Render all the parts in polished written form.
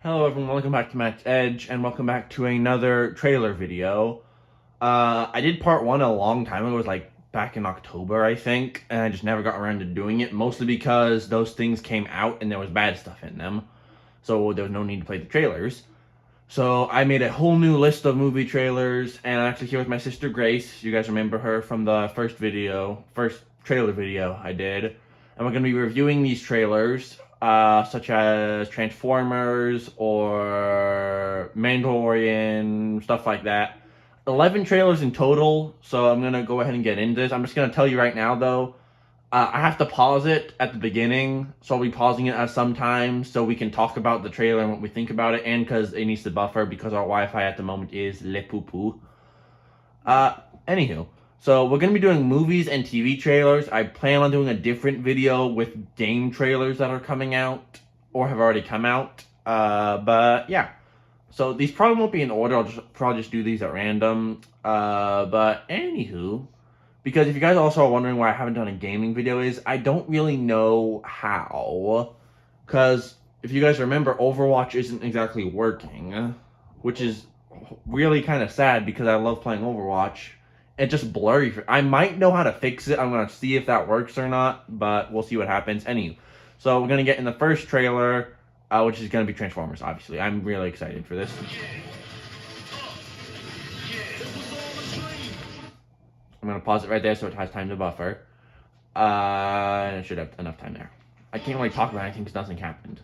Hello everyone, welcome back to Matt's Edge, and welcome back to another trailer video. I did part 1 a long time ago, it was like back in October, I think, and I just never got around to doing it, mostly because those things came out and there was bad stuff in them, so there was no need to play the trailers. So I made a whole new list of movie trailers, and I'm actually here with my sister Grace. You guys remember her from the first trailer video I did. And we're going to be reviewing these trailers, such as Transformers or Mandalorian, stuff like that. 11 trailers in total, so I'm going to go ahead and get into this. I'm just going to tell you right now, though, I have to pause it at the beginning, so I'll be pausing it at some time so we can talk about the trailer and what we think about it, and because it needs to buffer because our Wi-Fi at the moment is le poo poo. Anywho, so we're gonna be doing movies and TV trailers. I plan on doing a different video with game trailers that are coming out or have already come out. But yeah, so these probably won't be in order. I'll probably just do these at random. But anywho. Because if you guys also are wondering why I haven't done a gaming video is, I don't really know how. Because if you guys remember, Overwatch isn't exactly working. Which is really kind of sad because I love playing Overwatch. It's just blurry. I might know how to fix it. I'm going to see if that works or not. But we'll see what happens. Anyway, so we're going to get in the first trailer, which is going to be Transformers, obviously. I'm really excited for this. I'm going to pause it right there so it has time to buffer. And it should have enough time there. I can't really talk about anything because nothing happened.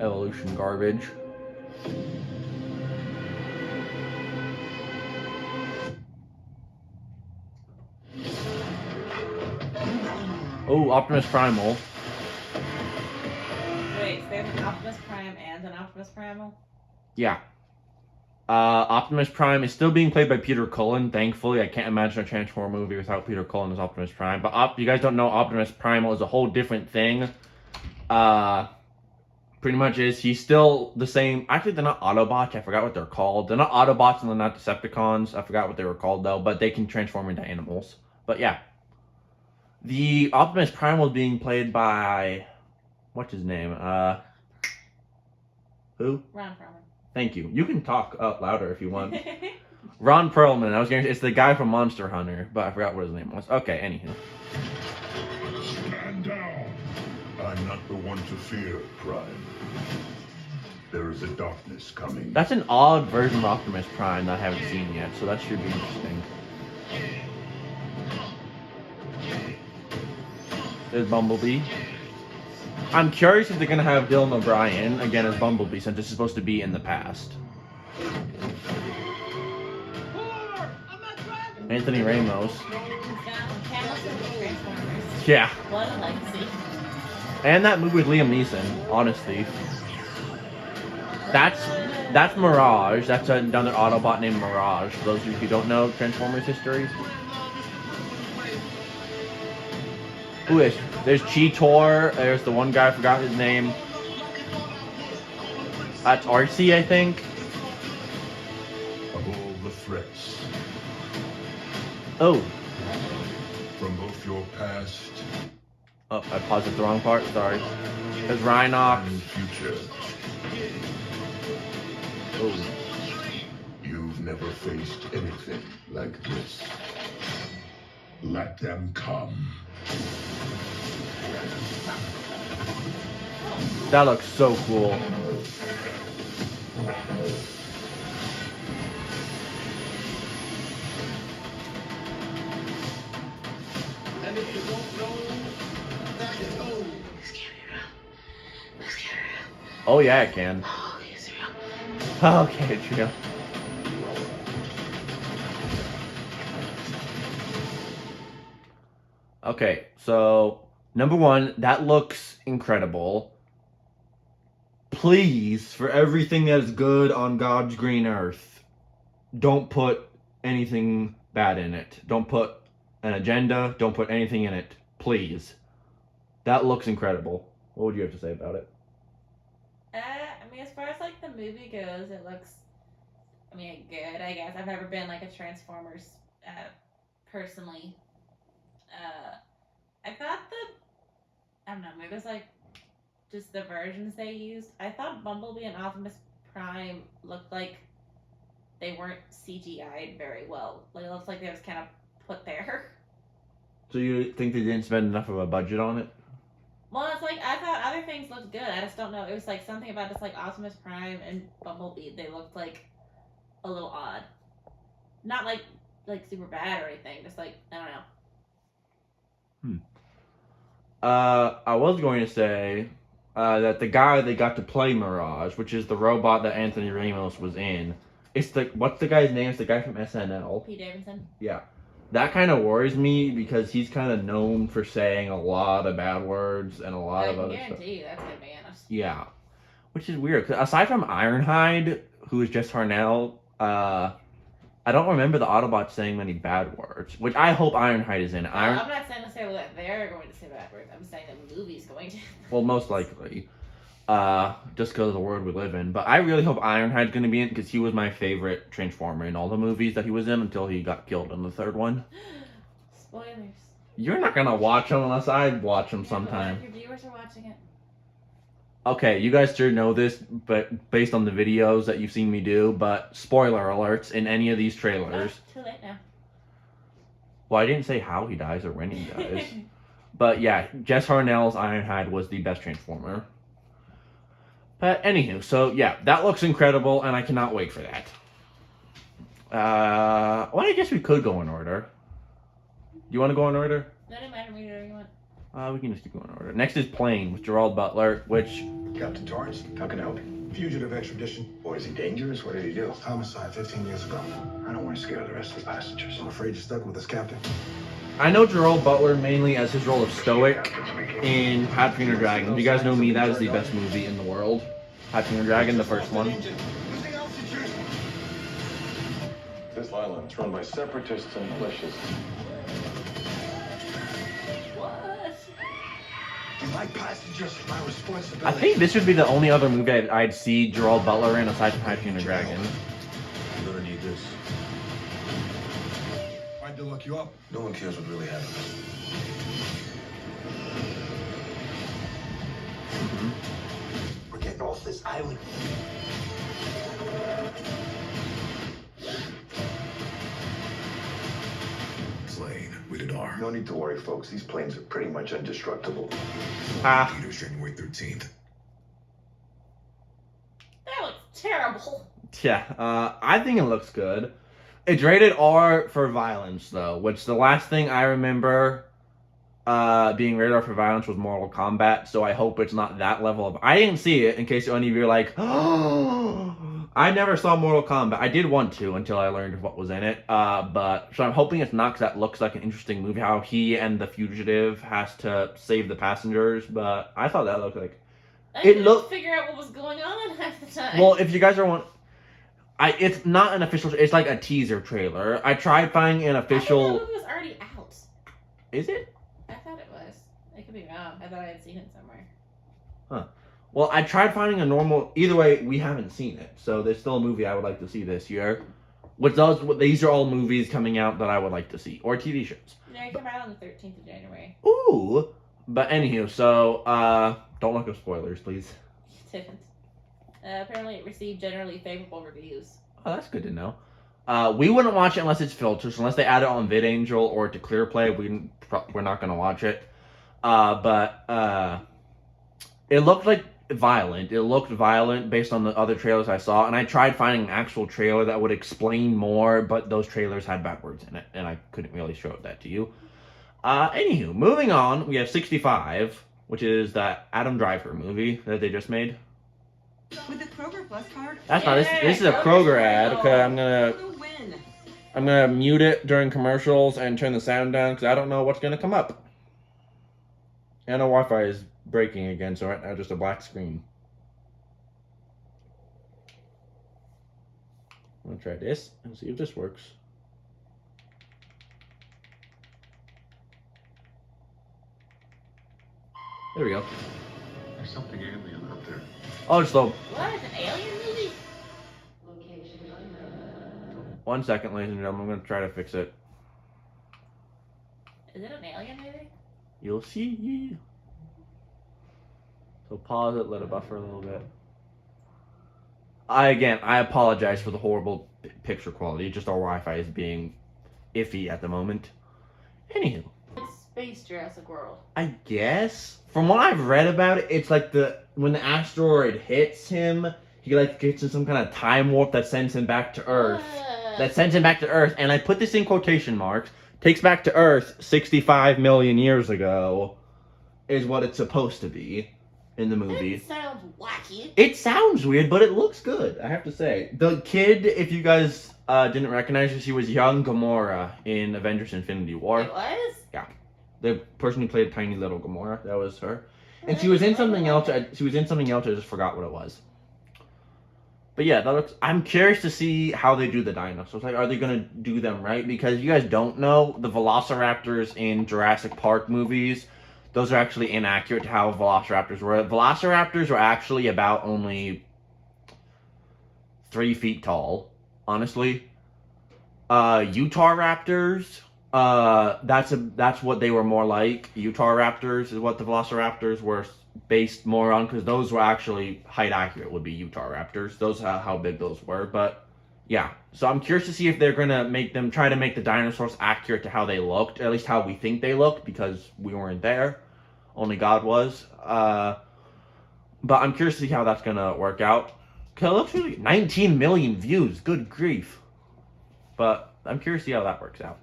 Evolution garbage. Oh, Optimus Primal. Wait, so there's an Optimus Prime and an Optimus Primal? Yeah. Optimus Prime is still being played by Peter Cullen, thankfully. I can't imagine a Transformer movie without Peter Cullen as Optimus Prime. But you guys don't know Optimus Primal is a whole different thing. Pretty much is. He's still the same. Actually, they're not Autobots. I forgot what they're called. They're not Autobots and they're not Decepticons. I forgot what they were called, though. But they can transform into animals. But yeah. The Optimus Primal is being played by... What's his name? Who? Ron Perlman. Thank you. You can talk up louder if you want. Ron Perlman. I was going to say, it's the guy from Monster Hunter, but I forgot what his name was. Okay, anywho. Stand down. I'm not the one to fear, Prime. There is a darkness coming. That's an odd version of Optimus Prime that I haven't seen yet, so that should be interesting. There's Bumblebee. I'm curious if they're going to have Dylan O'Brien again as Bumblebee, since this is supposed to be in the past. Anthony Ramos. Yeah. What a legacy. And that movie with Liam Neeson, honestly. That's Mirage. That's another Autobot named Mirage. For those of you who don't know Transformers history. Who is? There's Cheetor. There's the one guy, I forgot his name. That's Arcee, I think. Of all the threats. Oh. From both your past Oh, I paused at the wrong part. Sorry. There's Rhinox. and future. Oh. You've never faced anything like this. Let them come. That looks so cool. Oh yeah, it can. Okay, it's real. Okay, so number one, that looks incredible. Please, for everything that is good on God's green earth, don't put anything bad in it. Don't put an agenda. Don't put anything in it. Please. That looks incredible. What would you have to say about it? I mean, as far as like the movie goes, it looks, I mean, good. I guess I've never been like a Transformers personally I thought I don't know, maybe it was like just the versions they used. I thought Bumblebee and Optimus Prime looked like they weren't CGI'd very well. Like it looks like they was kind of put there. So you think they didn't spend enough of a budget on it? Well, it's like I thought other things looked good. I just don't know. It was like something about just like Optimus Prime and Bumblebee. They looked like a little odd. Not like super bad or anything. Just like I don't know. I was going to say that the guy they got to play Mirage, which is the robot that Anthony Ramos was in, it's the what's the guy's name? It's the guy from SNL. Pete Davidson. Yeah, that kind of worries me because he's kind of known for saying a lot of bad words and a lot of other stuff. I can guarantee you that's gonna be honest. Yeah, which is weird. 'Cause aside from Ironhide, who is Jess Harnell, I don't remember the Autobots saying many bad words. Which I hope Ironhide is in. I'm not saying necessarily that they're going to say bad words. I'm saying the movie's going to. Well, most likely. Just because of the world we live in. But I really hope Ironhide's going to be in because he was my favorite Transformer in all the movies that he was in until he got killed in the third one. Spoilers. You're not going to watch him unless I watch him sometime. But what if your viewers are watching it? Okay, you guys should know this, but based on the videos that you've seen me do, but spoiler alerts in any of these trailers. Oh, too late now. Well, I didn't say how he dies or when he dies. But yeah, Jess Harnell's Ironhide was the best Transformer. But anywho, so yeah, that looks incredible, and I cannot wait for that. Well, I guess we could go in order. Do you want to go in order? No, it doesn't matter to me whatever you want. We can just keep going in order. Next is Plane with Gerald Butler, which... Captain Torrance, how can I help you? Fugitive extradition. Or is he dangerous? What did he do? Homicide 15 years ago. I don't want to scare the rest of the passengers. I'm afraid you're stuck with us, Captain. I know Gerald Butler mainly as his role of Stoic in How to Train Your Dragon. If you guys know me, that is the best movie in the world. How to Train Your Dragon, the first one. This island is run by separatists and militias. What? My passengers, my responsibility. I think this would be the only other movie I'd see Gerald Butler in aside from How to Train Your Dragon. You're gonna need this. Tried to look you up. No one cares what really happened. We're getting off this island. Plane, rated R. No need to worry, folks. These planes are pretty much indestructible. Peters, January 13th. That looks terrible. Yeah, I think it looks good. It's rated R for violence, though, which the last thing I remember being rated R for violence was Mortal Kombat, so I hope it's not that level of... I didn't see it, in case any of you are like, oh, I never saw Mortal Kombat. I did want to until I learned what was in it, but so I'm hoping it's not, because that looks like an interesting movie, how he and the fugitive has to save the passengers, but I thought that looked like... I couldn't figure out what was going on half the time. Well, if you guys are one... it's not an official... It's like a teaser trailer. I tried finding an official... I thought that movie was already out. Is it? I thought it was. I could be wrong. I thought I had seen it somewhere. Huh. Well, I tried finding a normal... Either way, we haven't seen it. So there's still a movie I would like to see this year. These are all movies coming out that I would like to see. Or TV shows. No, it came out on the 13th of January. Ooh! But anywho, so... don't look up spoilers, please. It didn't. Apparently it received generally favorable reviews. Oh, that's good to know. We wouldn't watch it unless it's filtered. So unless they add it on VidAngel or to ClearPlay, we're not going to watch it. But it looked like violent. It looked violent based on the other trailers I saw. And I tried finding an actual trailer that would explain more, but those trailers had bad words in it. And I couldn't really show that to you. Anywho, moving on, we have 65, which is that Adam Driver movie that they just made. With the Kroger Plus card. That's not this is a Kroger ad. Okay, I'm gonna mute it during commercials and turn the sound down because I don't know what's gonna come up. And our Wi-Fi is breaking again, so right now just a black screen. I'm gonna try this and see if this works. There we go. There's something alien out there. Oh, just slow. What? An alien movie? 1 second, ladies and gentlemen. I'm gonna try to fix it. Is it an alien movie? You'll see. So pause it, let it buffer a little bit. I apologize for the horrible picture quality. Just our Wi-Fi is being iffy at the moment. Anywho. It's Space Jurassic World. I guess. From what I've read about it, it's like when the asteroid hits him, he like gets in some kind of time warp that sends him back to Earth. And I put this in quotation marks. Takes back to Earth 65 million years ago is what it's supposed to be in the movie. It sounds wacky. It sounds weird, but it looks good, I have to say. The kid, if you guys didn't recognize her, she was young Gamora in Avengers Infinity War. It was? Yeah. The person who played tiny little Gamora, that was her. And she was in something else. I just forgot what it was. But yeah, I'm curious to see how they do the dinosaurs. Like, are they gonna do them right? Because you guys don't know, the Velociraptors in Jurassic Park movies, those are actually inaccurate to how Velociraptors were. Velociraptors were actually about only 3 feet tall, honestly. Utah Raptors, that's what they were more like. Utah Raptors is what the Velociraptors were based more on, because those were actually height accurate, would be Utah Raptors. Those are how big those were. But yeah, so I'm curious to see if they're gonna try to make the dinosaurs accurate to how they looked, at least how we think they looked, because we weren't there, only God was. But I'm curious to see how that's gonna work out, because it looks really 19 million views, good grief. But I'm curious to see how that works out.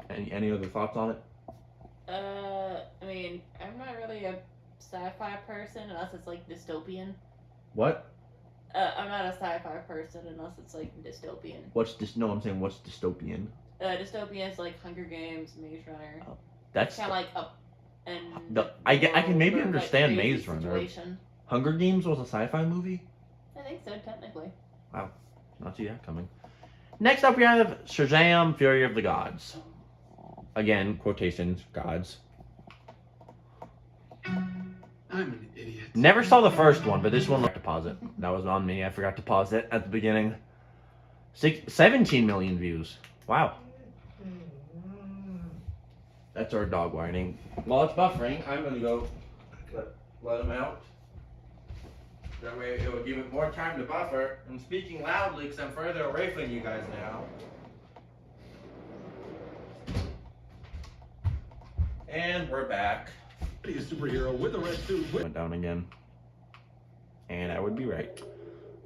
Any other thoughts on it? I mean, I'm not really a sci-fi person unless it's like dystopian. What? I'm not a sci-fi person unless it's like dystopian. I'm saying what's dystopian? Dystopian is like Hunger Games, Maze Runner. Oh, that's kind of like up and. I can maybe or, understand crazy Maze Runner. situation. Hunger Games was a sci-fi movie? I think so, technically. Wow, not see that coming. Next up we have Shazam! Fury of the Gods. Again, quotations, gods. I'm an idiot. Never saw the first one, but this one looked to pause it. That was on me. I forgot to pause it at the beginning. 17 million views. Wow. That's our dog whining. While it's buffering, I'm gonna go let him out. That way it will give it more time to buffer. I'm speaking loudly because I'm further away from you guys now. And we're back. Be a superhero with a red suit. Went down again. And I would be right.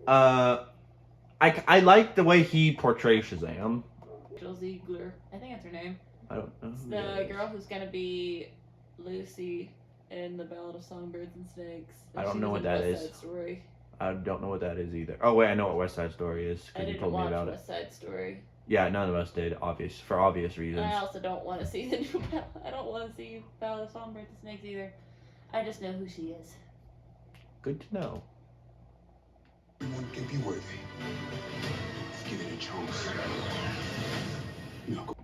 I like the way he portrays Shazam. Rachel Ziegler. I think that's her name. I don't know. It's the girl who's gonna be Lucy in The Ballad of Songbirds and Snakes. I don't She know was what in that West is. Side Story. I don't know what that is either. Oh wait, I know what West Side Story is I because you didn't told me watch about it. West Side Story. Yeah, none of us did, for obvious reasons. I also don't want to see the new. I don't want to see Ballad of Songbirds and Snakes either. I just know who she is. Good to know. Everyone can be worthy. Let's give it a chance. No.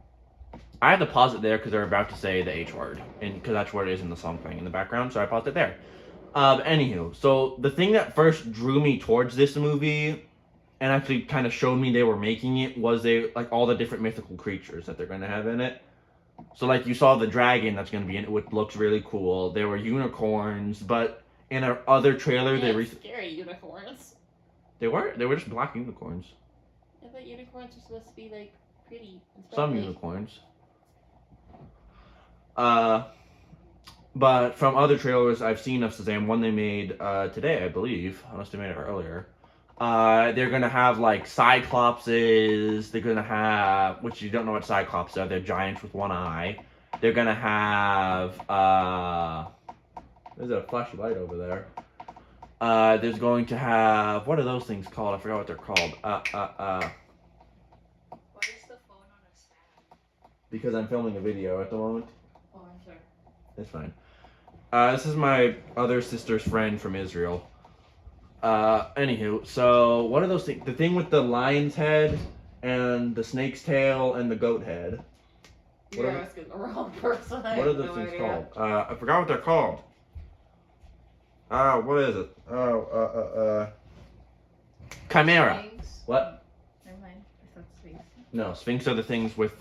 I had to pause it there because they're about to say the H word, and because that's what it is in the song playing in the background, so I paused it there. Anywho, so the thing that first drew me towards this movie, and actually kind of showed me they were making it, was all the different mythical creatures that they're going to have in it. So like you saw the dragon that's going to be in it, which looks really cool. There were unicorns, but in our other trailer Scary unicorns. They were just black unicorns. I thought unicorns were supposed to be like pretty. Some unicorns. But from other trailers I've seen of Shazam, one they made today, I believe, unless they made it earlier. They're gonna have like Cyclopses. They're gonna have, which you don't know what Cyclops are. They're giants with one eye. They're gonna have. There's a flashy light over there. There's going to have, what are those things called? I forgot what they're called. Why is the phone on a stand? Because I'm filming a video at the moment. Oh, I'm sorry. It's fine. This is my other sister's friend from Israel. Anywho, so what are those things? The thing with the lion's head and the snake's tail and the goat head. You're asking the wrong person. What are those things called? I forgot what they're called. What is it? Chimera. Sphinx? What? Never mind. I thought Sphinx. No, Sphinx are the things with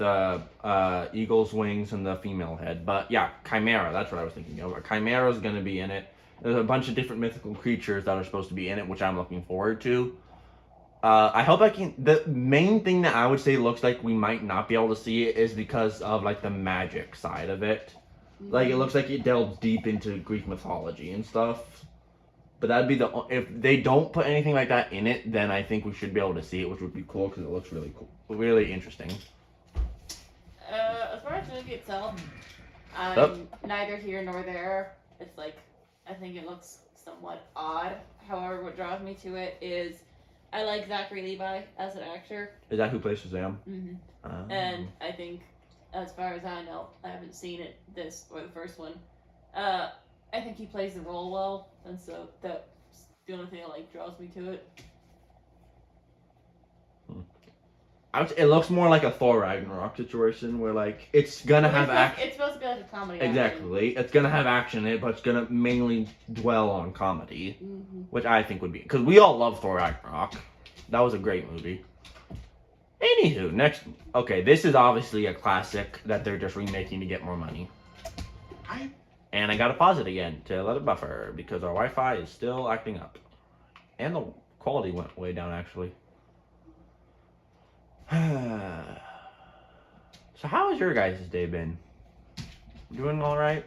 eagle's wings and the female head. But yeah, Chimera, that's what I was thinking of. Chimera is going to be in it. There's a bunch of different mythical creatures that are supposed to be in it, which I'm looking forward to. I hope I can. The main thing that I would say looks like we might not be able to see it is because of like the magic side of it. Like it looks like it delves deep into Greek mythology and stuff. But that'd be if they don't put anything like that in it, then I think we should be able to see it, which would be cool because it looks really cool, really interesting. As far as the movie itself, I'm neither here nor there. It's like, I think it looks somewhat odd. However, what draws me to it is I like Zachary Levi as an actor. Is that who plays Shazam? Mm-hmm. And I think, as far as I know, I haven't seen it, this or the first one. I think he plays the role well, and so that's the only thing that like draws me to it. It looks more like a Thor Ragnarok situation where like it's gonna have action. It's supposed to be like a comedy. Exactly, it's gonna have action in it, but it's gonna mainly dwell on comedy, which I think would be because we all love Thor Ragnarok. That was a great movie. Anywho, next, okay, this is obviously a classic that they're just remaking to get more money. And I gotta pause it again to let it buffer because our Wi-Fi is still acting up. And the quality went way down actually. So how has your guys' day been? Doing alright?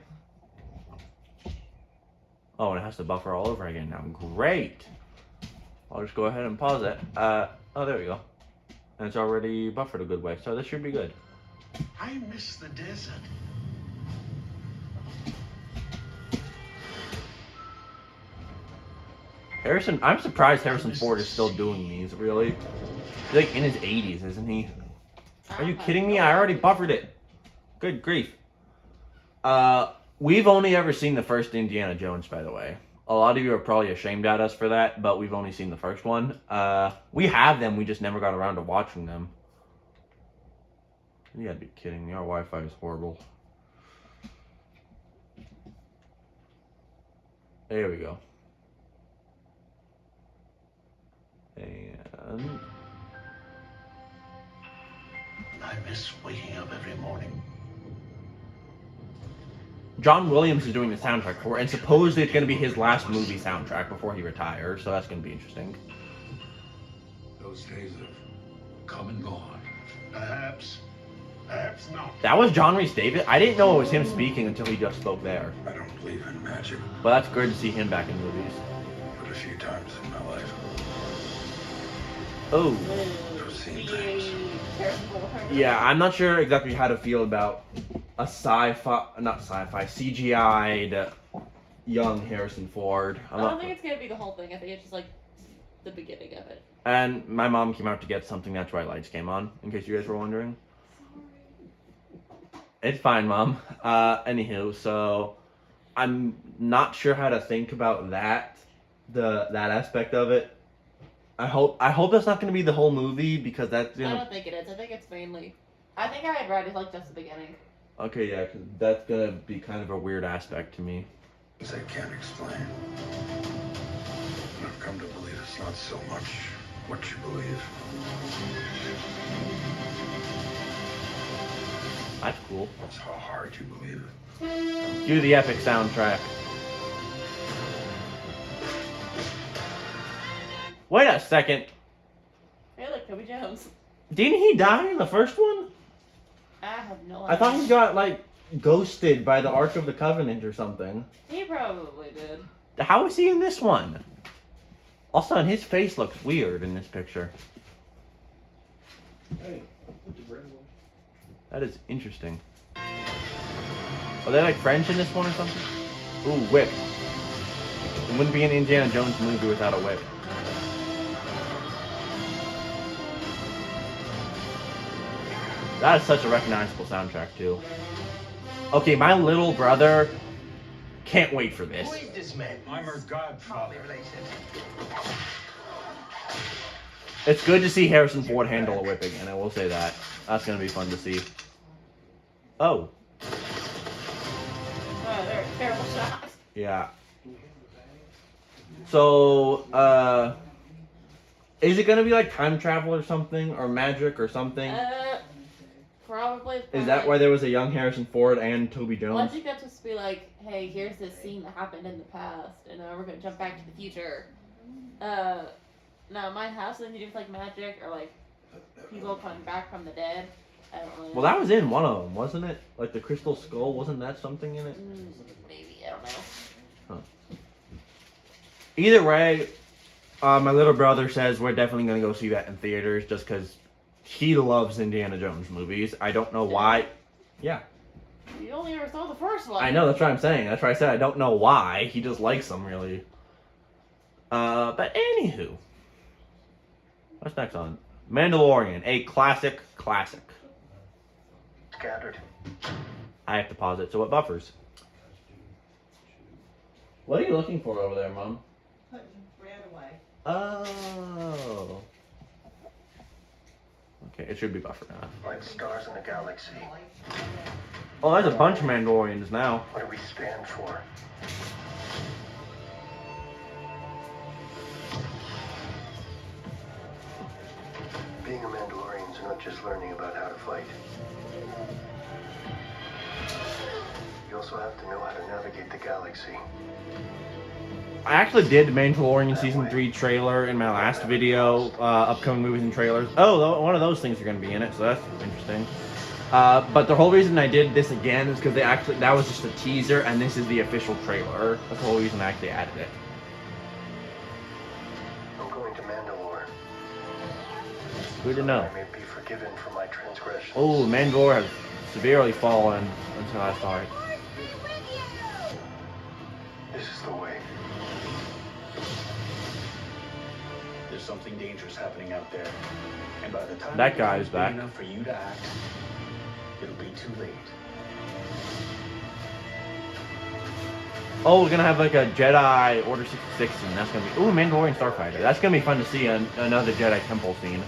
Oh, and it has to buffer all over again now. Great! I'll just go ahead and pause it. Oh, there we go. And it's already buffered a good way, so this should be good. I miss the desert. I'm surprised Harrison Ford is still doing these, really. He's like in his 80s, isn't he? Are you kidding me? I already buffered it. Good grief. We've only ever seen the first Indiana Jones, by the way. A lot of you are probably ashamed at us for that, but we've only seen the first one. We have them, we just never got around to watching them. You gotta be kidding me, our Wi-Fi is horrible. There we go. And I miss waking up every morning. John Williams is doing the soundtrack for it, and supposedly it's going to be his last movie soundtrack before he retires, so that's going to be interesting. Those days have come and gone. Perhaps not. That was John Rhys Davis? I didn't know it was him speaking until he just spoke there. I don't believe in magic, But that's good to see him back in movies. but a few times in my life, Oh. I've seen things. Yeah, I'm not sure exactly how to feel about a CGI'd young Harrison Ford. I don't think it's gonna be the whole thing. I think it's just like the beginning of it. And my mom came out to get something, that's why lights came on, in case you guys were wondering. It's fine, Mom. Anywho, so I'm not sure how to think about that aspect of it. I hope that's not going to be the whole movie because that's I don't think it is. I think it's mainly. I think I had read it like just the beginning. Okay, yeah, because that's going to be kind of a weird aspect to me. Things I can't explain. And I've come to believe it's not so much what you believe. That's cool. It's how hard you believe it. Cue the epic soundtrack. Wait a second. Hey, look, Toby Jones. Didn't he die in the first one? I have no idea. I thought he got, like, ghosted by the Ark of the Covenant or something. He probably did. How is he in this one? Also, and his face looks weird in this picture. Hey, That is interesting. Are they like French in this one or something? Ooh, whip. It wouldn't be an Indiana Jones movie without a whip. That is such a recognizable soundtrack too. Okay, my little brother can't wait for this. Who is this man? I'm her godfather. It's good to see Harrison Ford handle a whip again, I will say that. That's gonna be fun to see. Oh. Oh, they're terrible shots. Yeah. So, Is it gonna be like time travel or something, or magic or something? Probably. Is that why there was a young Harrison Ford and Toby Jones? Logic got to be like, hey, here's this scene that happened in the past, and we're gonna jump back to the future. No, mine has something to do with like magic or like people coming back from the dead. I don't really know. Well, that was in one of them, wasn't it? Like the Crystal Skull, wasn't that something in it? Maybe, I don't know. Either way, my little brother says we're definitely gonna go see that in theaters just because he loves Indiana Jones movies. I don't know why. Yeah. You only ever saw the first one. I know, that's what I'm saying. That's why I said I don't know why. He just likes them, really. But anywho. What's next on? Mandalorian, a classic. Scattered. I have to pause it so it buffers. What are you looking for over there, Mom? Putting bread away. Oh. Okay, it should be buffered now. Like stars in the galaxy. Oh, there's a bunch of Mandalorians now. What do we stand for? Being a Mandalorian is not just learning about how to fight. You also have to know how to navigate the galaxy. I actually did the Mandalorian Season 3 trailer in my last video, upcoming movies and trailers. Oh, one of those things are going to be in it, so that's interesting. But the whole reason I did this again is because that was just a teaser, and this is the official trailer. That's the whole reason I actually added it. I'm going to Mandalore. Good to know. I may be forgiven for my transgressions. Oh, Mandalore has severely fallen until I saw it. This is the way. There's something dangerous happening out there. And by the time That guy's back. enough for you to act, it'll be too late. Oh, we're gonna have like a Jedi Order 66 scene. That's gonna be Mandalorian Starfighter. That's gonna be fun to see another Jedi Temple scene.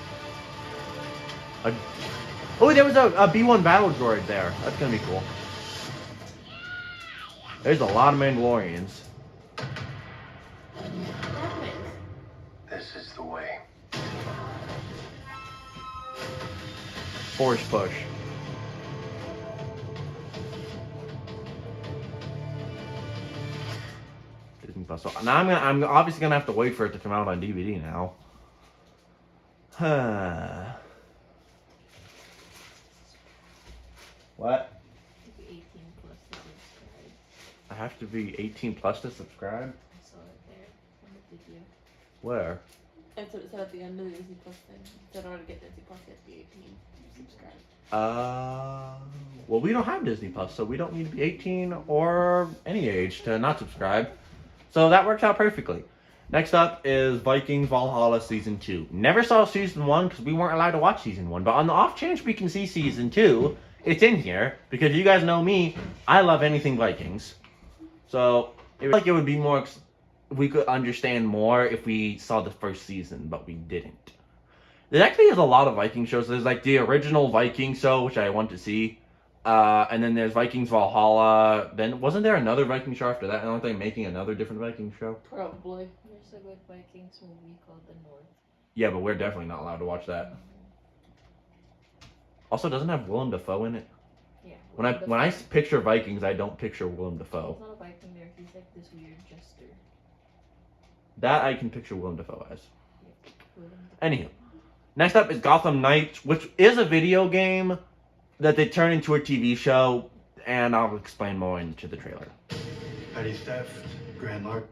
There was a B1 battle droid there. That's gonna be cool. There's a lot of Mandalorians. This is the way. Force push. Disney Plus. So now I'm obviously gonna have to wait for it to come out on DVD now. What? 18 plus to subscribe. I have to be 18 plus to subscribe? I saw it there in the video. Where? That's what it said at the end of the Disney Plus thing. It said in order to get Disney Plus, you have to be 18 to subscribe. Well, we don't have Disney Plus, so we don't need to be 18 or any age to not subscribe. So that works out perfectly. Next up is Vikings Valhalla Season 2. Never saw Season 1 because we weren't allowed to watch Season 1, but on the off chance we can see Season 2, it's in here, because you guys know me, I love anything Vikings. So, it would be more, we could understand more if we saw the first season, but we didn't. There actually is a lot of Viking shows. There's like the original Viking show, which I want to see. And then there's Vikings Valhalla. Then, wasn't there another Viking show after that? And aren't they making another different Viking show? Probably. There's a good Vikings movie called The North. Yeah, but we're definitely not allowed to watch that. Also, doesn't have Willem Dafoe in it. Yeah. When I picture Vikings, I don't picture Willem Dafoe. He's not a Viking there. He's like this weird jester. That I can picture Willem Dafoe as. Willem Anywho, next up is Gotham Knight, which is a video game that they turn into a TV show, and I'll explain more into the trailer. Petty theft, grand lark.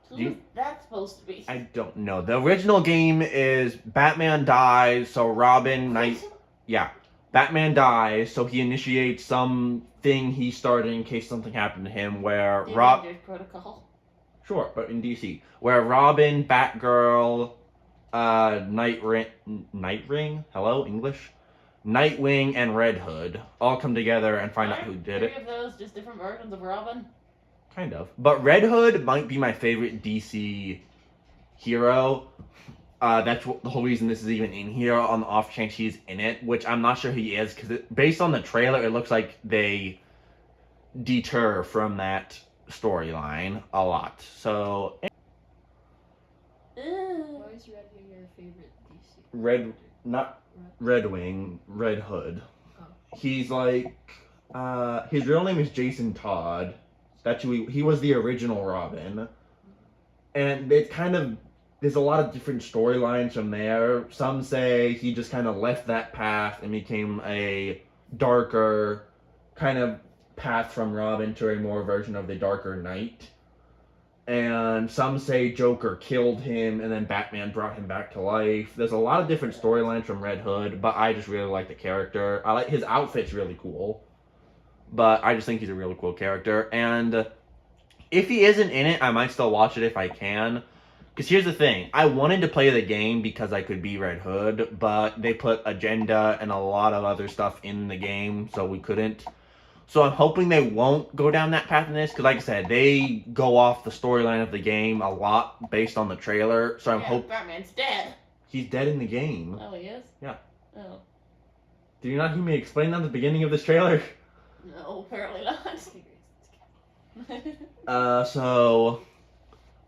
Who's that supposed to be? I don't know. The original game is Batman dies, so Robin Knight. Yeah, Batman dies, so he initiates something he started in case something happened to him. Where Avengers Protocol. Sure, but in DC, where Robin, Batgirl, Nightwing, hello, English? Nightwing and Red Hood all come together and find out who did it. Three of those just different versions of Robin. Kind of. But Red Hood might be my favorite DC hero. That's the whole reason this is even in here, on the off chance he's in it, which I'm not sure he is, because based on the trailer, it looks like they deter from that storyline a lot. So... Why is Red Hood your favorite not Red Wing, Red Hood. Oh. He's like, his real name is Jason Todd. That's who he was the original Robin. And it's kind of, there's a lot of different storylines from there. Some say he just kind of left that path and became a darker kind of path from Robin to a more version of the Darker Knight. And some say Joker killed him and then Batman brought him back to life. There's a lot of different storylines from Red Hood, but I just really like the character. I like his outfit's really cool, but I just think he's a really cool character. And if he isn't in it, I might still watch it if I can. Because here's the thing, I wanted to play the game because I could be Red Hood, but they put agenda and a lot of other stuff in the game, so we couldn't. So I'm hoping they won't go down that path in this, because like I said, they go off the storyline of the game a lot based on the trailer. So I'm hoping Batman's dead. he's dead in the game. Oh, he is? Yeah. Oh. Did you not hear me explain that at the beginning of this trailer? No, apparently not. So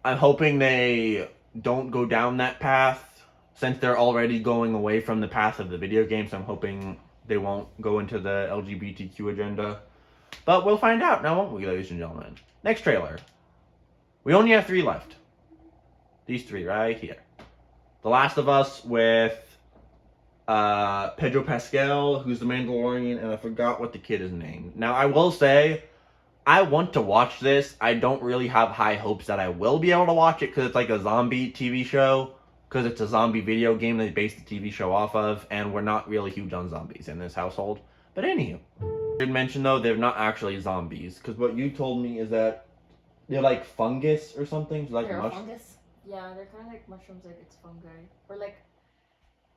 I'm hoping they don't go down that path, since they're already going away from the path of the video game. So I'm hoping they won't go into the LGBTQ agenda. But we'll find out now, won't we, ladies and gentlemen? Next trailer. We only have 3 left. These 3 right here. The Last of Us with Pedro Pascal, who's the Mandalorian, and I forgot what the kid is named. Now, I will say, I want to watch this. I don't really have high hopes that I will be able to watch it, because it's like a zombie TV show. Because it's a zombie video game they based the TV show off of, and we're not really huge on zombies in this household. But anywho, I did mention though, they're not actually zombies, because what you told me is that they're like fungus or something, like They're a fungus. Yeah, they're kind of like mushrooms, like it's fungi. Or like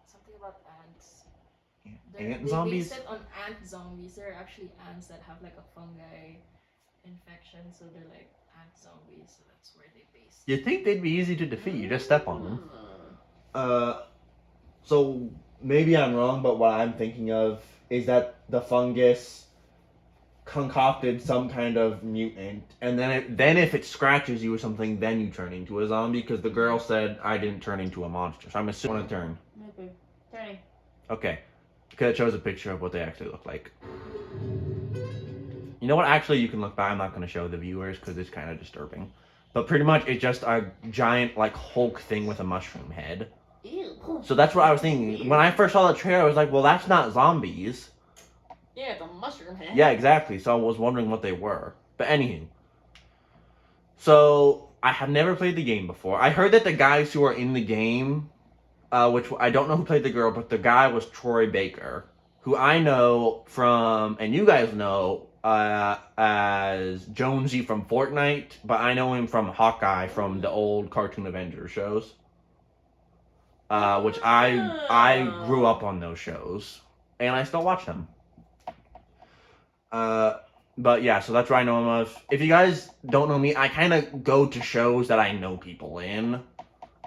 something about ants. Ant zombies? They based it on ant zombies. They're actually ants that have like a fungi infection, so they're like ant zombies, so that's where they base it. You'd think they'd be easy to defeat, you just step on them. So maybe I'm wrong, but what I'm thinking of is that the fungus concocted some kind of mutant, and then if it scratches you or something, then you turn into a zombie, because the girl said I didn't turn into a monster, so I'm assuming I turn. Okay. Turning. Okay, because it shows a picture of what they actually look like. You know what, actually you can look back, I'm not going to show the viewers because it's kind of disturbing. But pretty much it's just a giant like Hulk thing with a mushroom head. Ew. So that's what I was thinking. When I first saw the trailer, I was like, well, that's not zombies. Yeah, it's a mushroom head. Yeah, exactly. So I was wondering what they were. But anywho. So, I have never played the game before. I heard that the guys who are in the game, which I don't know who played the girl, but the guy was Troy Baker, who I know from, and you guys know, as Jonesy from Fortnite, but I know him from Hawkeye from the old Cartoon Avengers shows. Which I grew up on those shows, and I still watch them. But yeah, so that's where I know him of. If you guys don't know me, I kind of go to shows that I know people in.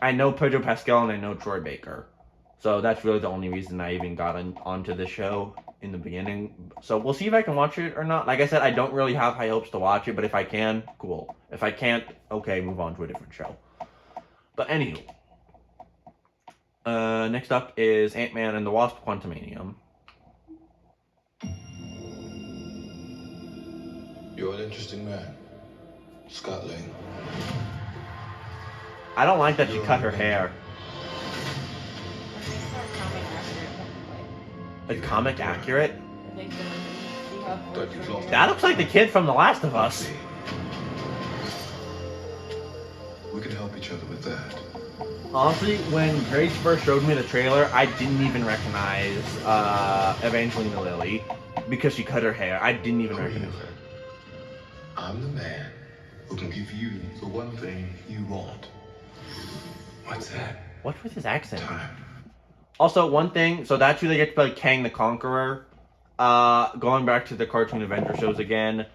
I know Pedro Pascal and I know Troy Baker. So that's really the only reason I even got onto this show in the beginning. So we'll see if I can watch it or not. Like I said, I don't really have high hopes to watch it, but if I can, cool. If I can't, okay, move on to a different show. But anywho. Next up is Ant-Man and the Wasp: Quantumanium. You're an interesting man, Scott Lang. I don't like that she cut her hair. It's comic accurate? I think so. See how But you've lost. That looks like the kid from The Last of Us. We can help each other with that. Honestly, when Grace first showed me the trailer, I didn't even recognize Evangelina Lilly because she cut her hair. I didn't even recognize her. I'm the man who can give you the one thing you want. What's that? What's with his accent? Time. Also, one thing, so that's who they get to play Kang the Conqueror. Going back to the Cartoon Avenger shows again.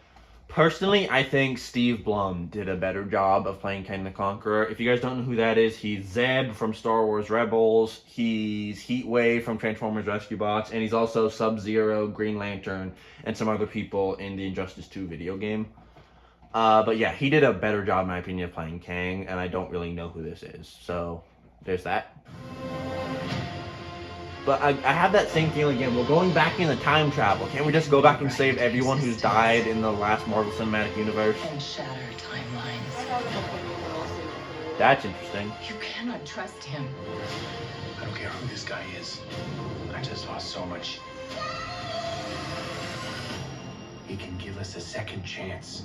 Personally, I think Steve Blum did a better job of playing Kang the Conqueror. If you guys don't know who that is, he's Zeb from Star Wars Rebels. He's Heatwave from Transformers Rescue Bots. And he's also Sub-Zero, Green Lantern, and some other people in the Injustice 2 video game. But yeah, he did a better job, in my opinion, of playing Kang. And I don't really know who this is. So, there's that. But I have that same feeling again. We're going back in the time travel. Can't we just go back and save everyone who's died in the last Marvel Cinematic Universe? And shatter timelines. That's interesting. You cannot trust him. I don't care who this guy is. I just lost so much. He can give us a second chance.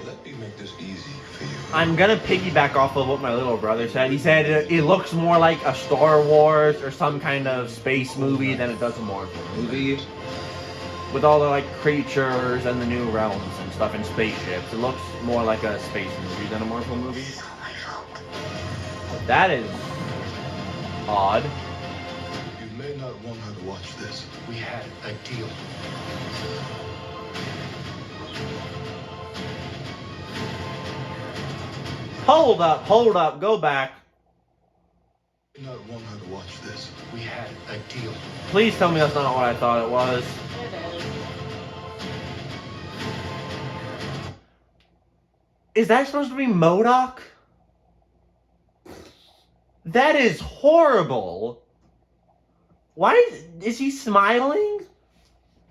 Let me make this easy for you. I'm gonna piggyback off of what my little brother said. He said it looks more like a Star Wars or some kind of space movie than it does a Marvel movie. With all the like creatures and the new realms and stuff and spaceships. It looks more like a space movie than a Marvel movie. That is odd. You may not want her to watch this. We had a deal. Hold up, go back. You may not want her to watch this. We had a deal. Please tell me that's not what I thought it was. It is. Is that supposed to be MODOK? That is horrible. Why is he smiling?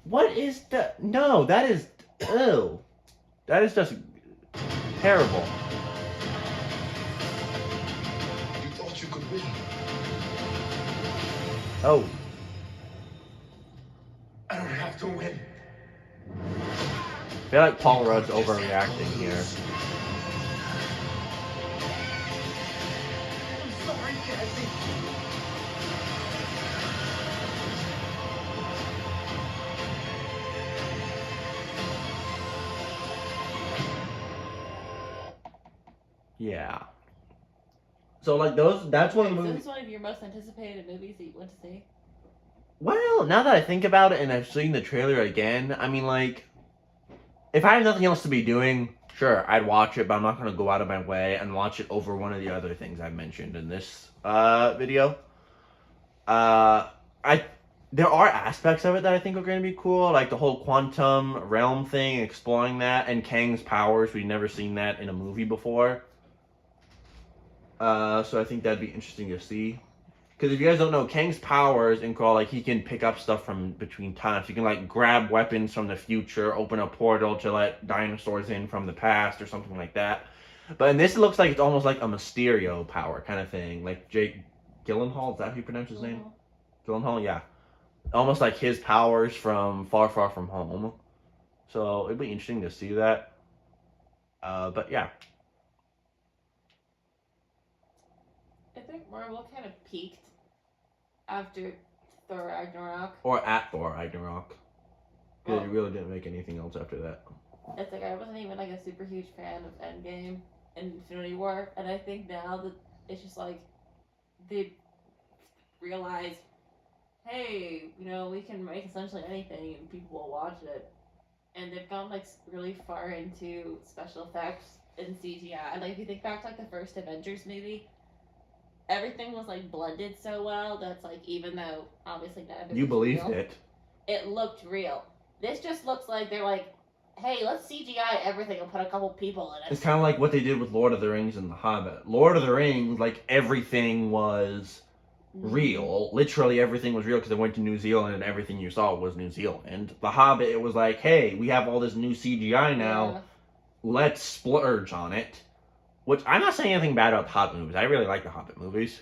What is the... No, that is... Ew. That is just terrible. You thought you could win. Oh. I don't have to win. I feel like Paul Rudd's overreacting here. I'm sorry, Cassie. Yeah. So like that's one of the Is movies. this one of your most anticipated movies that you went to see? Well, now that I think about it and I've seen the trailer again, I mean like, if I had nothing else to be doing, sure, I'd watch it, but I'm not gonna go out of my way and watch it over one of the other things I've mentioned in this video. There are aspects of it that I think are going to be cool, like the whole quantum realm thing, exploring that, and Kang's powers. We've never seen that in a movie before. So I think that'd be interesting to see. Because if you guys don't know, Kang's powers include, like, he can pick up stuff from between times. He can, like, grab weapons from the future, open a portal to let dinosaurs in from the past, or something like that. But in this, it looks like it's almost like a Mysterio power kind of thing. Like Jake Gyllenhaal, is that how you pronounce his name? Gyllenhaal, yeah. Almost like his powers from Far, Far From Home. So it'd be interesting to see that. But yeah. I think Marvel kind of peaked after Thor Ragnarok. Or at Thor Ragnarok. Because he really didn't make anything else after that. It's like I wasn't even like a super huge fan of Endgame and Infinity War, and I think now that it's just like they realize, hey, you know, we can make essentially anything and people will watch it. And they've gone like really far into special effects and CGI. Like if you think back to like the first Avengers movie, everything was like blended so well that's like even though obviously none of it You was believed real, it. looked real. This just looks like they're like, hey, let's CGI everything and put a couple people in it. It's kind of like what they did with Lord of the Rings and The Hobbit. Lord of the Rings, like everything was real. Literally everything was real because they went to New Zealand and everything you saw was New Zealand. The Hobbit, it was like, hey, we have all this new CGI now. Yeah. Let's splurge on it. Which, I'm not saying anything bad about the Hobbit movies. I really like the Hobbit movies.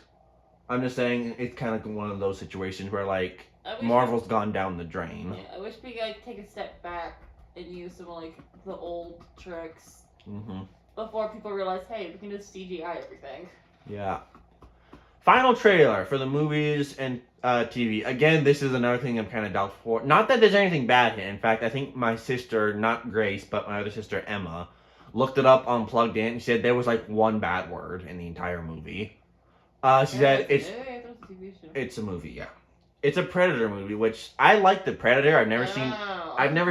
I'm just saying it's kind of one of those situations where, like, Marvel's gone down the drain. Yeah, I wish we could like take a step back and use some like the old tricks before people realize, hey, we can just CGI everything. Yeah. Final trailer for the movies and TV. Again, this is another thing I'm kind of doubtful for. Not that there's anything bad here. In fact, I think my sister, not Grace, but my other sister, Emma, looked it up on Plugged In and said there was like one bad word in the entire movie. She said it's a movie, yeah. It's a Predator movie, which I like the Predator. I've never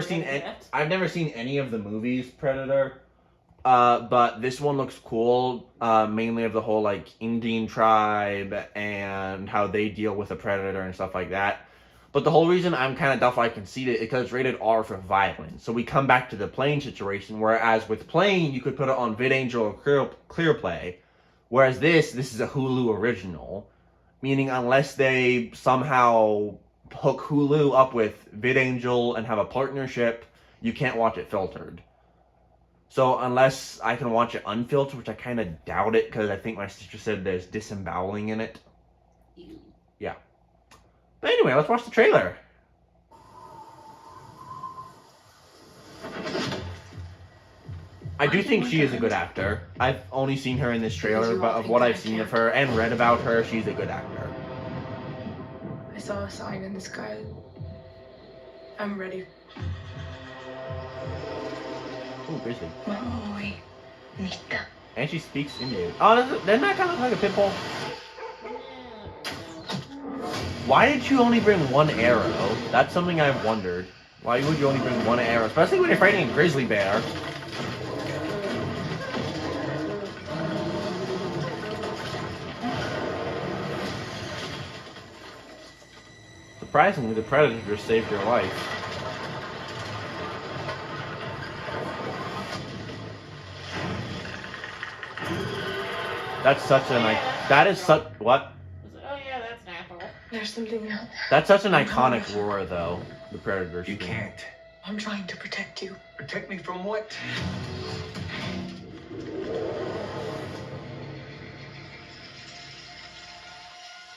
seen any of the movies Predator. But this one looks cool, mainly of the whole, like, Indian tribe and how they deal with a predator and stuff like that. But the whole reason I'm kind of doubtful I concede it is because it's rated R for violence. So we come back to the Plane situation, whereas with Plane, you could put it on VidAngel or ClearPlay. Whereas this is a Hulu original. Meaning unless they somehow hook Hulu up with VidAngel and have a partnership, you can't watch it filtered. So unless I can watch it unfiltered, which I kind of doubt it, because I think my sister said there's disemboweling in it. Ew. Yeah. But anyway, let's watch the trailer. I do think she is a good actor. I've only seen her in this trailer, but of what I've seen of her and read about her, she's a good actor. I saw a sign in the sky. I'm ready. Ooh, busy. Maui, Nita. And she speaks Indian. Oh, doesn't that kind of look like a pit bull? Why did you only bring one arrow? That's something I've wondered. Why would you only bring one arrow? Especially when you're fighting a grizzly bear. Surprisingly, the predator saved your life. That's such an that is such what? Oh yeah, that's natural. There's something out there. That's such an iconic roar, though. The predator. You can't. I'm trying to protect you. Protect me from what?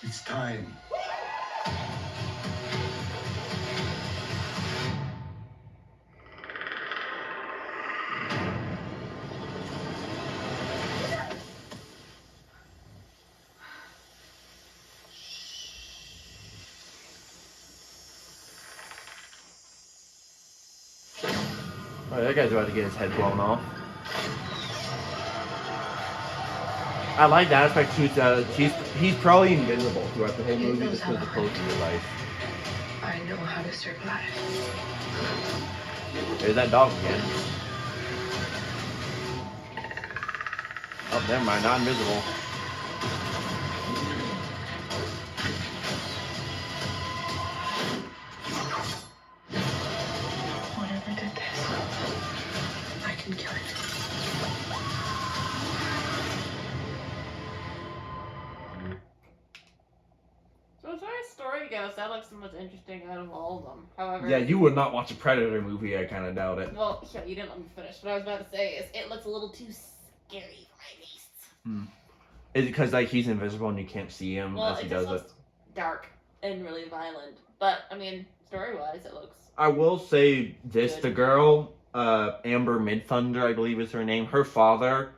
It's time. Oh, that guy's about to get his head blown off. I like that aspect too. He's probably invisible throughout the whole movie just because of the close to your life. I know how to survive. There's that dog again. Oh, never mind, not invisible. Whatever did this, I can kill it. So as far as story goes, that looks the most interesting out of all of them. However, Yeah, you would not watch a Predator movie. I kind of doubt it. well, yeah, you didn't let me finish. What I was about to say is, it looks a little too scary for my tastes. Is it because like he's invisible and you can't see him Well, as he it does just it? looks dark and really violent. But I mean, story-wise, it looks. I will say this: Good. the girl, Amber Midthunder, I believe is her name. Her father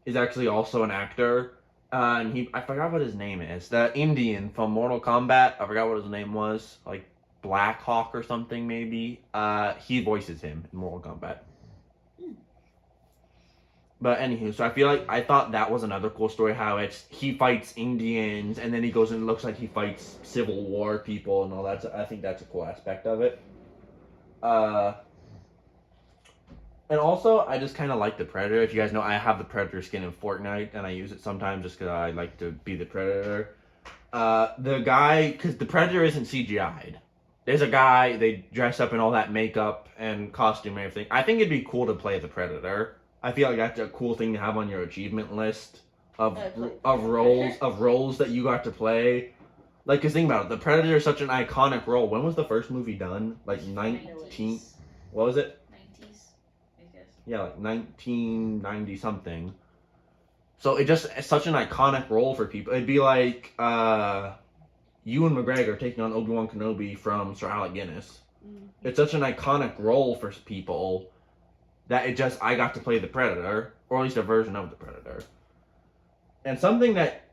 is actually also an actor, and I forgot what his name is. The Indian from Mortal Kombat. I forgot what his name was. Like Black Hawk or something, maybe. He voices him in Mortal Kombat. But anywho, so I thought that was another cool story, how he fights Indians and then he goes and looks like he fights Civil War people and all that. So I think that's a cool aspect of it. And also, I just kind of like the Predator. If you guys know, I have the Predator skin in Fortnite and I use it sometimes just because I like to be the Predator. The guy, because the Predator isn't CGI'd. There's a guy, they dress up in all that makeup and costume and everything. I think it'd be cool to play the Predator. I feel like that's a cool thing to have on your achievement list of roles that you got to play. Like, cause think about it, the Predator is such an iconic role. When was the first movie done? Like 19. What was it? 90s, I guess. Yeah, like 1990 something. So it's such an iconic role for people. It'd be like Ewan McGregor taking on Obi-Wan Kenobi from Sir Alec Guinness. Mm-hmm. It's such an iconic role for people that I got to play the Predator, or at least a version of the Predator. And something that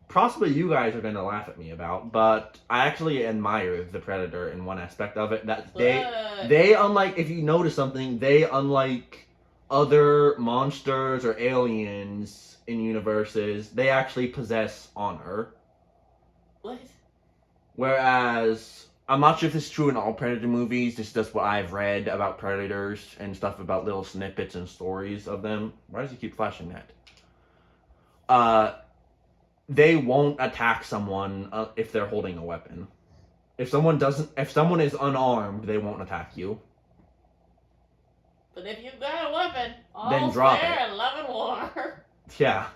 possibly you guys are going to laugh at me about, but I actually admire the Predator in one aspect of it, that they unlike, if you notice something, they unlike other monsters or aliens in universes, they actually possess honor. What? Whereas, I'm not sure if this is true in all Predator movies. This is just what I've read about Predators and stuff about little snippets and stories of them. Why does he keep flashing that? They won't attack someone if they're holding a weapon. If someone is unarmed, they won't attack you. But if you've got a weapon, Then all's drop fair it. in love and war. Yeah.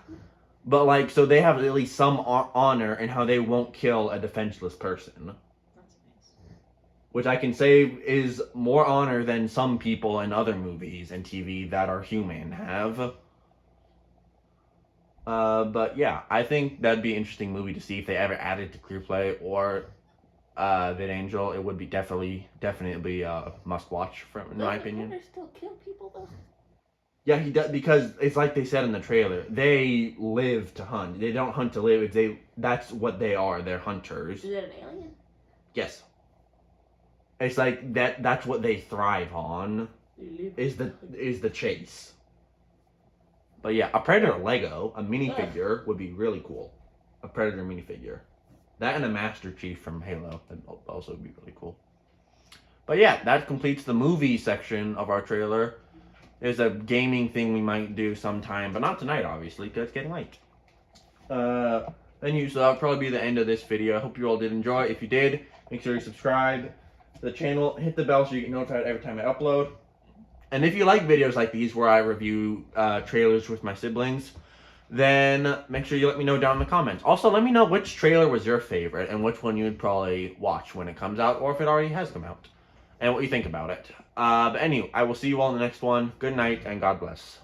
But, like, so they have at least some honor in how they won't kill a defenseless person. That's nice. Which I can say is more honor than some people in other movies and TV that are human have. But yeah, I think that'd be an interesting movie to see if they ever added to Clear Play or Vid Angel. It would be definitely a must watch in my opinion. They still kill people though. Yeah, he does, because it's like they said in the trailer. They live to hunt. They don't hunt to live. That's what they are. They're hunters. Is it an alien? Yes. It's like that's what they thrive on. Is the chase. But yeah, a Predator Lego, a minifigure would be really cool. A Predator minifigure. That and a Master Chief from Halo would also be really cool. But yeah, that completes the movie section of our trailer. There's a gaming thing we might do sometime, but not tonight, obviously, because it's getting late. So that'll probably be the end of this video. I hope you all did enjoy. If you did, make sure you subscribe to the channel, hit the bell so you get notified every time I upload. And if you like videos like these where I review trailers with my siblings, then make sure you let me know down in the comments. Also, let me know which trailer was your favorite and which one you would probably watch when it comes out, or if it already has come out, and what you think about it. But anyway, I will see you all in the next one. Good night, and God bless.